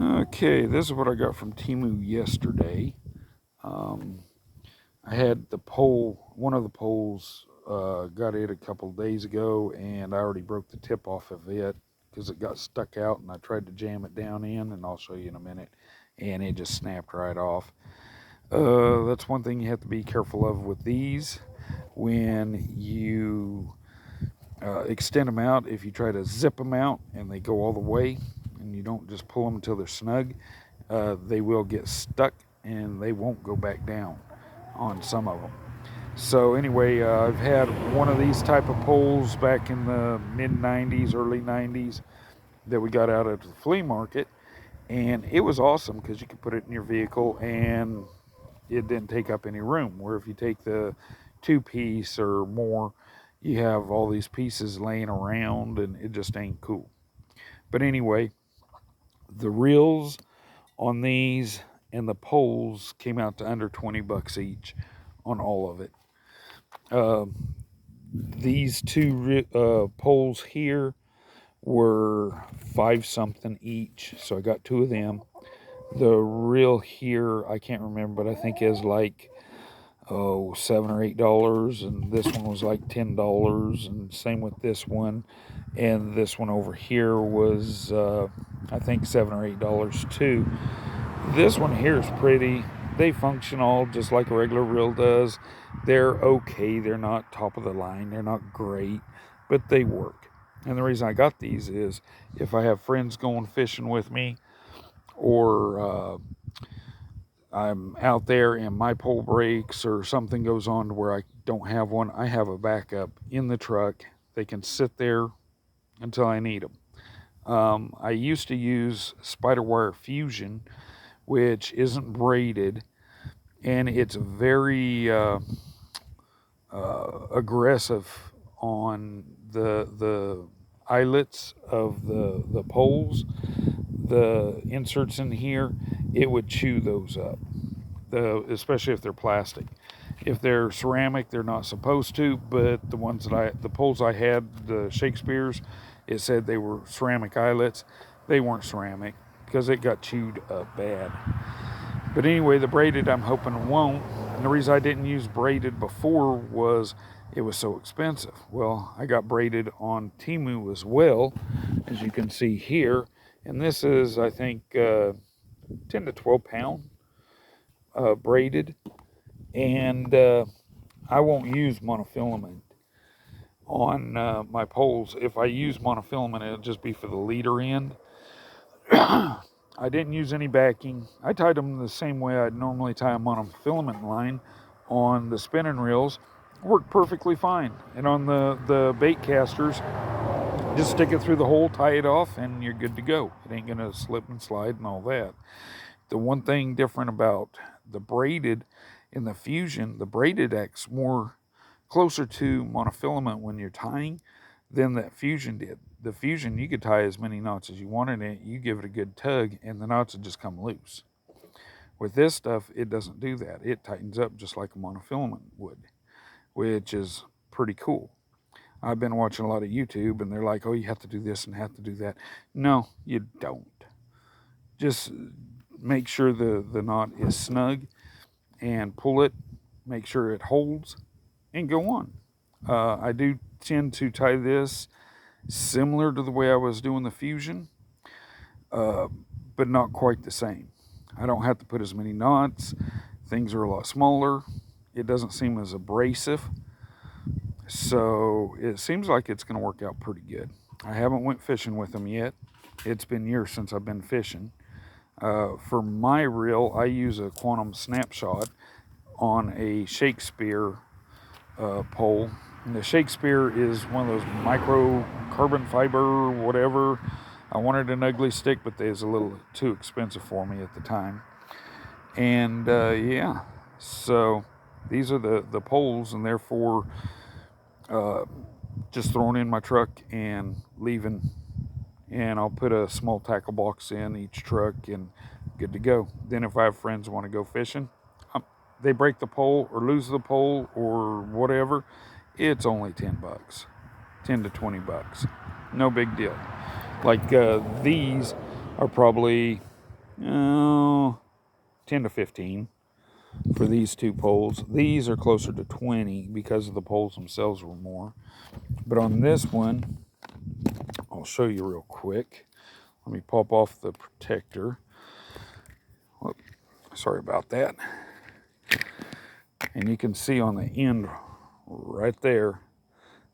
Okay, this is what I got from Temu yesterday. Um, I had the pole, one of the poles, got it a couple days ago, and I already broke the tip off of it because it got stuck out, and I tried to jam it down in, and I'll show you in a minute, and it just snapped right off. That's one thing you have to be careful of with these when you extend them out. If you try to zip them out and they go all the way, and you don't just pull them until they're snug, they will get stuck and they won't go back down on some of them. So anyway, I've had one of these type of poles back in the mid 90s, early 90s that we got out at the flea market, and it was awesome because you could put it in your vehicle and it didn't take up any room. Where if you take the two piece or more, you have all these pieces laying around and it just ain't cool. But anyway, the reels on these and the poles came out to under 20 bucks each on all of it. Uh, these two poles here were five something each, so I got two of them. The reel here, I can't remember, but I think is like $7 or $8, and this one was like $10, and same with this one, and this one over here was I think $7 or $8 too. This one here is pretty. They function all just like a regular reel does. They're okay. They're not top of the line. They're not great, but they work. And the reason I got these is if I have friends going fishing with me, or I'm out there and my pole breaks or something goes on to where I don't have one, I have a backup in the truck. They can sit there until I need them. I used to use spider wire fusion, which isn't braided, and it's very aggressive on the eyelets of the poles, the inserts in here. It would chew those up, especially if they're plastic. If they're ceramic, they're not supposed to, but the poles I had, the Shakespeare's, it said they were ceramic eyelets. They weren't ceramic because it got chewed up bad. But anyway, the braided I'm hoping won't. And the reason I didn't use braided before was it was so expensive. Well, I got braided on Temu as well, as you can see here. And this is, I think, 10 to 12 pound braided. And I won't use monofilament on my poles. If I use monofilament, it'll just be for the leader end. I didn't use any backing. I tied them the same way I'd normally tie a monofilament line on the spinning reels. Worked perfectly fine. And on the bait casters, just stick it through the hole, tie it off, and you're good to go. It ain't gonna slip and slide and all that. The one thing different about the braided in the fusion, the braided acts more closer to monofilament when you're tying than that fusion did. The fusion, you could tie as many knots as you wanted in it. You give it a good tug, and the knots would just come loose. With this stuff, it doesn't do that. It tightens up just like a monofilament would, which is pretty cool. I've been watching a lot of YouTube, and they're like, oh, you have to do this and have to do that. No, you don't. Just make sure the knot is snug and pull it, make sure it holds, and go on. I do tend to tie this similar to the way I was doing the fusion, uh, but not quite the same. I don't have to put as many knots. Things are a lot smaller. It doesn't seem as abrasive, so it seems like it's going to work out pretty good. I haven't went fishing with them yet. It's been years since I've been fishing. For my reel, I use a quantum snapshot on a Shakespeare pole. And the Shakespeare is one of those micro carbon fiber, whatever. I wanted an ugly stick, but they was a little too expensive for me at the time. And yeah, so these are the poles, and therefore uh, just throwing in my truck and leaving. And I'll put a small tackle box in each truck and good to go. Then if I have friends who want to go fishing, they break the pole or lose the pole or whatever, it's only 10 bucks, 10 to 20 bucks. No big deal. Like these are probably Oh, 10 to 15 for these two poles. These are closer to 20 because the poles themselves were more. But on this one, I'll show you real quick. Let me pop off the protector. Whoop, sorry about that. And you can see on the end right there,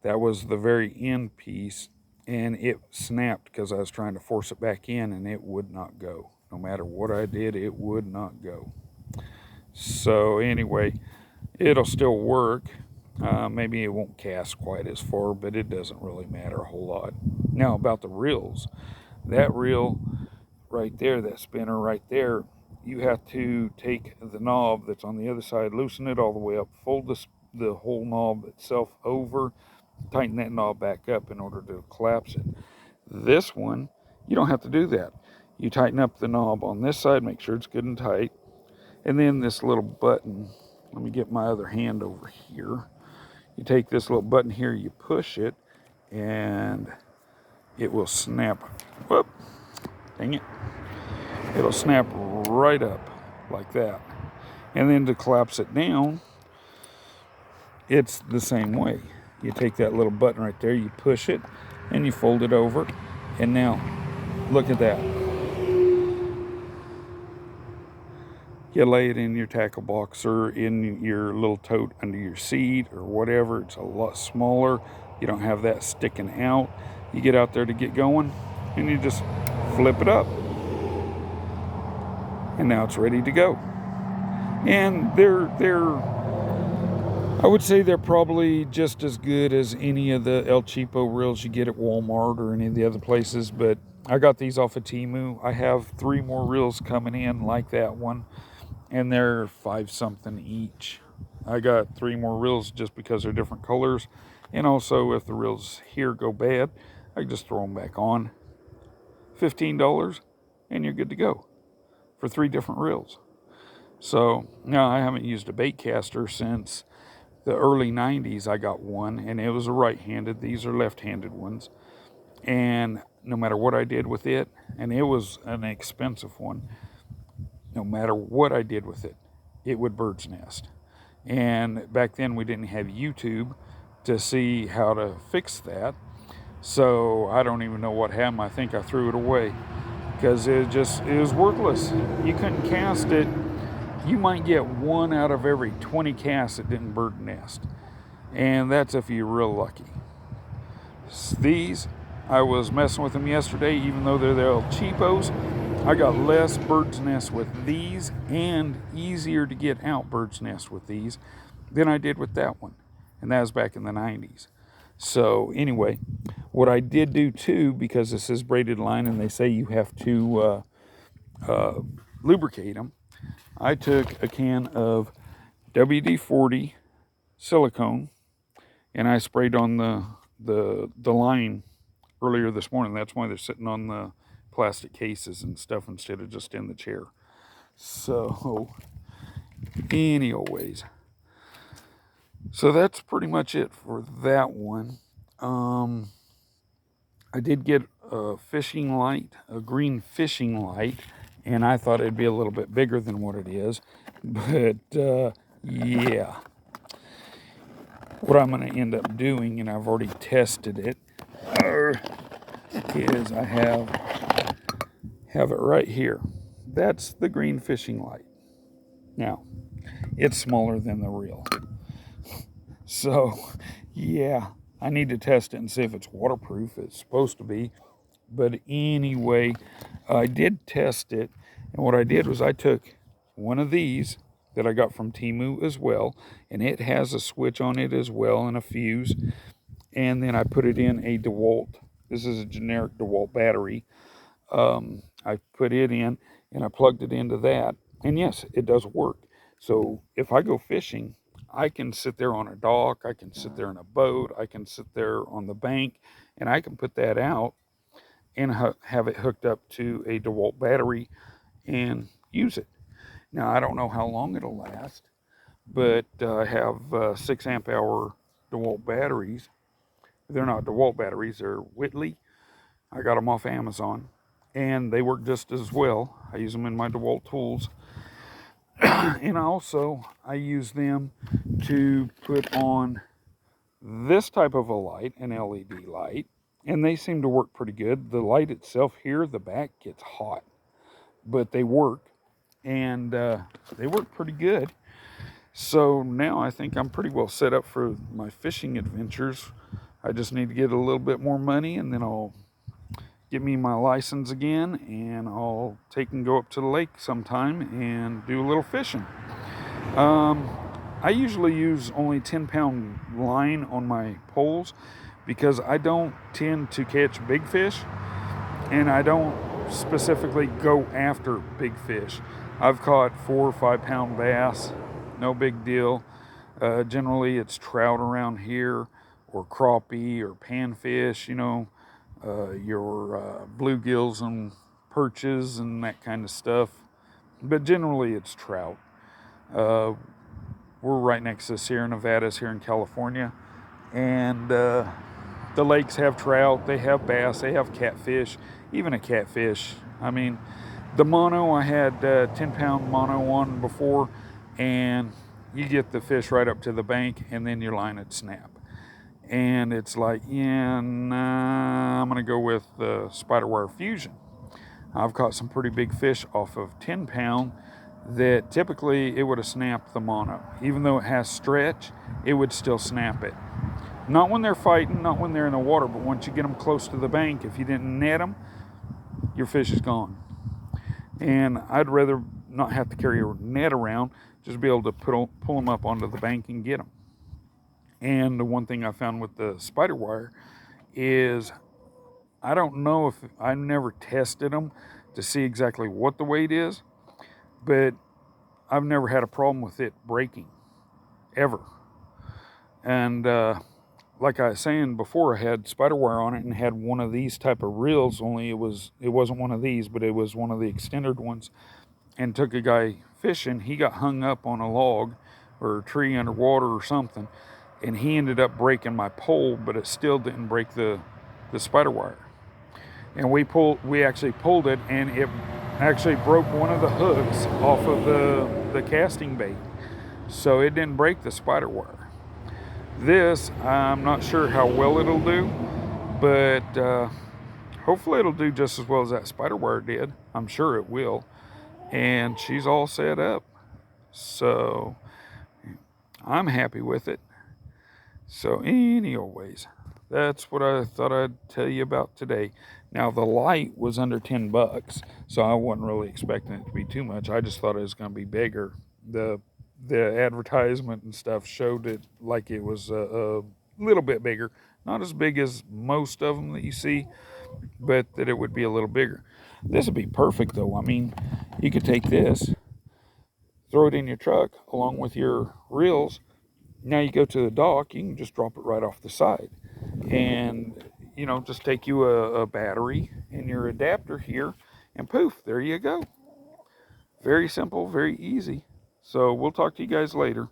that was the very end piece, and it snapped because I was trying to force it back in and it would not go. No matter what I did, it would not go. So anyway, it'll still work. Maybe it won't cast quite as far, but it doesn't really matter a whole lot. Now about the reels, that reel right there, that spinner right there, you have to take the knob that's on the other side, loosen it all the way up, fold the whole knob itself over, tighten that knob back up in order to collapse it. This one, you don't have to do that. You tighten up the knob on this side, make sure it's good and tight, and then this little button, let me get my other hand over here. You take this little button here, you push it, and it will snap. Whoop, dang it. It'll snap right up like that. And then to collapse it down, it's the same way. You take that little button right there, you push it, and you fold it over. And now, look at that. You lay it in your tackle box or in your little tote under your seat or whatever. It's a lot smaller. You don't have that sticking out. You get out there to get going, and you just flip it up. And now it's ready to go. And I would say they're probably just as good as any of the El Cheapo reels you get at Walmart or any of the other places, but I got these off of Temu. I have 3 more reels coming in like that one, and they're 5 something each. I got 3 more reels just because they're different colors, and also if the reels here go bad, I can just throw them back on. $15, and you're good to go for 3 different reels. So now I haven't used a bait caster since the early 90s. I got one, and it was a right-handed. These are left-handed ones. And no matter what I did with it, and it was an expensive one, no matter what I did with it, it would bird's nest. And back then we didn't have YouTube to see how to fix that. So I don't even know what happened. I think I threw it away because it was worthless. You couldn't cast it. You might get 1 out of every 20 casts that didn't bird nest. And that's if you're real lucky. These, I was messing with them yesterday, even though they're the El Cheapos. I got less bird's nest with these and easier to get out bird's nest with these than I did with that one. And that was back in the 90s. So anyway, what I did do too, because this is braided line and they say you have to lubricate them, I took a can of WD-40 silicone and I sprayed on the line earlier this morning. That's why they're sitting on the plastic cases and stuff instead of just in the chair. So, anyways, so that's pretty much it for that one. I did get a fishing light, a green fishing light, and I thought it'd be a little bit bigger than what it is. But yeah, what I'm going to end up doing, and I've already tested it, is I have it right here. That's the green fishing light. Now, it's smaller than the reel. So, yeah, I need to test it and see if it's waterproof. It's supposed to be. But anyway, I did test it. And what I did was I took one of these that I got from Temu as well. And it has a switch on it as well and a fuse. And then I put it in a DeWalt. This is a generic DeWalt battery. I put it in and I plugged it into that. And yes, it does work. So if I go fishing, I can sit there on a dock, I can sit there in a boat, I can sit there on the bank, and I can put that out and have it hooked up to a DeWalt battery and use it. Now, I don't know how long it'll last, but I have 6 amp hour DeWalt batteries. They're not DeWalt batteries, they're Whitley. I got them off Amazon. and they work just as well. I use them in my DeWalt tools. And also I use them to put on this type of a light, an LED light, and they seem to work pretty good. The light itself here, the back gets hot, but they work, and they work pretty good. So now I think I'm pretty well set up for my fishing adventures. I just need to get a little bit more money, and then I'll get me my license again, and I'll take and go up to the lake sometime and do a little fishing. Um, I usually use only 10-pound line on my poles because I don't tend to catch big fish, and I don't specifically go after big fish. I've caught 4 or 5 pound bass, no big deal. Generally, it's trout around here, or crappie, or panfish, your bluegills and perches and that kind of stuff. But generally, it's trout. Uh, we're right next to Sierra Nevadas here in California, and the lakes have trout, they have bass, they have catfish, even a catfish. I mean, the mono, I had 10-pound mono on before, and you get the fish right up to the bank, and then your line would snap. And it's like, yeah, nah, I'm going to go with Spiderwire Fusion. I've caught some pretty big fish off of 10-pound that typically it would have snapped the mono. Even though it has stretch, it would still snap it. Not when they're fighting, not when they're in the water, but once you get them close to the bank, if you didn't net them, your fish is gone. And I'd rather not have to carry a net around, just be able to pull them up onto the bank and get them. And the one thing I found with the spider wire is I don't know if I never tested them to see exactly what the weight is, but I've never had a problem with it breaking ever. And like I was saying before, I had spider wire on it and had one of these type of reels. Only it wasn't one of these, but it was one of the extended ones. And took a guy fishing. He got hung up on a log or a tree underwater or something, and he ended up breaking my pole, but it still didn't break the spider wire. And we actually pulled it, and it actually broke one of the hooks off of the casting bait, so it didn't break the spider wire. This, I'm not sure how well it'll do, but hopefully it'll do just as well as that spider wire did. I'm sure it will. And she's all set up, so I'm happy with it. So anyways, that's what I thought I'd tell you about today. Now the light was under $10, so I wasn't really expecting it to be too much. I just thought it was going to be bigger. The advertisement and stuff showed it like it was a little bit bigger, not as big as most of them that you see, but that it would be a little bigger. This would be perfect though. I mean, you could take this, throw it in your truck along with your reels. Now you go to the dock, you can just drop it right off the side. And, just take you a battery and your adapter here, and poof, there you go. Very simple, very easy. So we'll talk to you guys later.